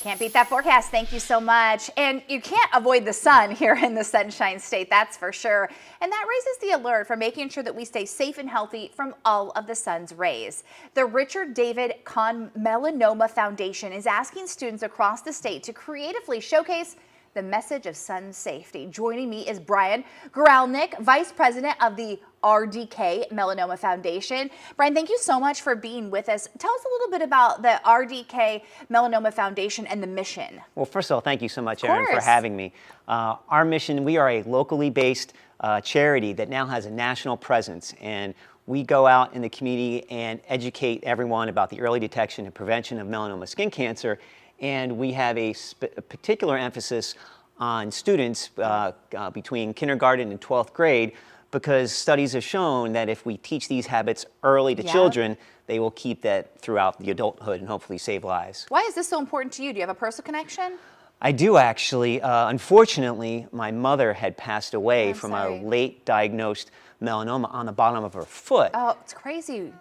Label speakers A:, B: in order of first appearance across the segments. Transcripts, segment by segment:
A: Can't beat that forecast. Thank you so much. And you can't avoid the sun here in the Sunshine State, that's for sure. And that raises the alert for making sure that we stay safe and healthy from all of the sun's rays. The Richard David Kahn Melanoma Foundation is asking students across the state to creatively showcase the message of sun safety. Joining me is Brian Gralnick, Vice President of the RDK Melanoma Foundation. Brian, thank you so much for being with us. Tell us a little bit about the RDK Melanoma Foundation and the mission.
B: Well, first of all, thank you so much, Erin, for having me. Our mission, we are a locally based charity that now has a national presence, and we go out in the community and educate everyone about the early detection and prevention of melanoma skin cancer. And we have a particular emphasis on students between kindergarten and 12th grade, because studies have shown that if we teach these habits early to children, they will keep that throughout the adulthood and hopefully save lives.
A: Why is this so important to you? Do you have a personal connection?
B: I do, actually. Unfortunately, my mother had passed away from a late diagnosed melanoma on the bottom of her foot.
A: Oh, it's crazy.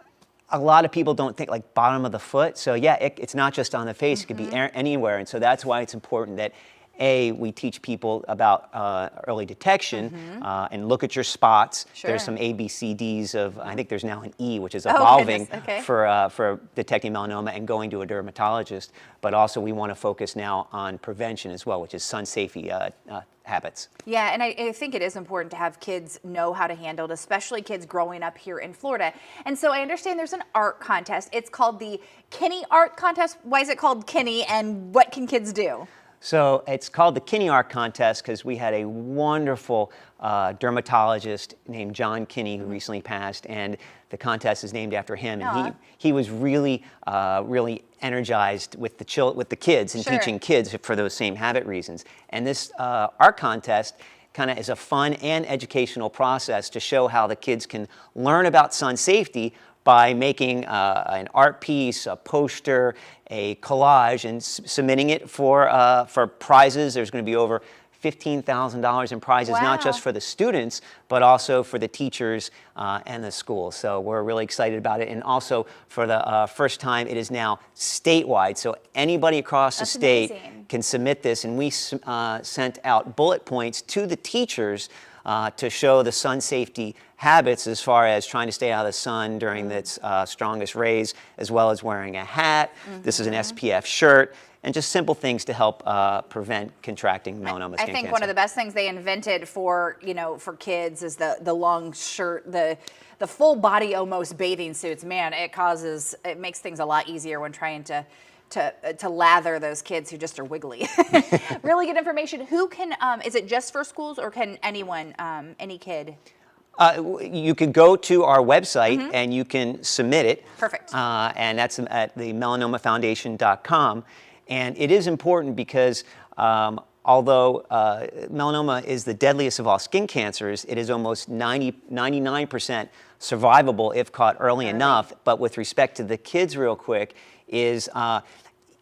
B: A lot of people don't think like bottom of the foot. So yeah, it's not just on the face, it could be anywhere. And so that's why it's important that we teach people about early detection and look at your spots. There's some A, B, C, Ds of, I think there's now an E, which is evolving for detecting melanoma and going to a dermatologist. But also we want to focus now on prevention as well, which is sun safety habits.
A: Yeah, and I think it is important to have kids know how to handle it, especially kids growing up here in Florida. And so I understand there's an art contest. It's called the Kinney Art Contest. Why is it called Kinney, and what can kids do?
B: So it's called the Kinney Art Contest because we had a wonderful dermatologist named John Kinney who recently passed, and the contest is named after him. And he was really, really energized with the kids and teaching kids for those same habit reasons. And this art contest kind of is a fun and educational process to show how the kids can learn about sun safety by making an art piece, a poster, a collage, and submitting it for prizes. There's going to be over $15,000 in prizes, not just for the students, but also for the teachers and the schools. So we're really excited about it. And also for the first time, it is now statewide. So anybody across the state can submit this. And we sent out bullet points to the teachers to show the sun safety habits as far as trying to stay out of the sun during its strongest rays, as well as wearing a hat. This is an SPF shirt, and just simple things to help prevent contracting melanoma skin cancer.
A: I think one of the best things they invented for kids is the long shirt, the full body almost bathing suits. Man, it makes things a lot easier when trying to lather those kids who just are wiggly. Really good information. Who can, is it just for schools, or can anyone, any kid?
B: You can go to our website and you can submit it.
A: Perfect.
B: And that's at the melanomafoundation.com. And it is important because although melanoma is the deadliest of all skin cancers, it is almost 99% survivable if caught early enough. But with respect to the kids real quick, is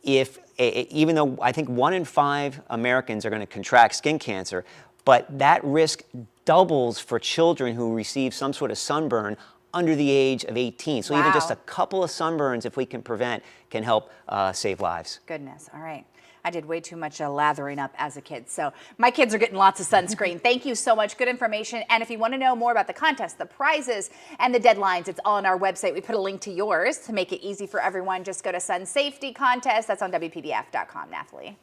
B: even though I think 1 in 5 Americans are going to contract skin cancer, but that risk doubles for children who receive some sort of sunburn under the age of 18. So even just a couple of sunburns, if we can prevent, can help save lives.
A: Goodness, all right. I did way too much lathering up as a kid, so my kids are getting lots of sunscreen. Thank you so much. Good information. And if you want to know more about the contest, the prizes, and the deadlines, it's all on our website. We put a link to yours to make it easy for everyone. Just go to Sun Safety Contest. That's on WPBF.com, Nathalie.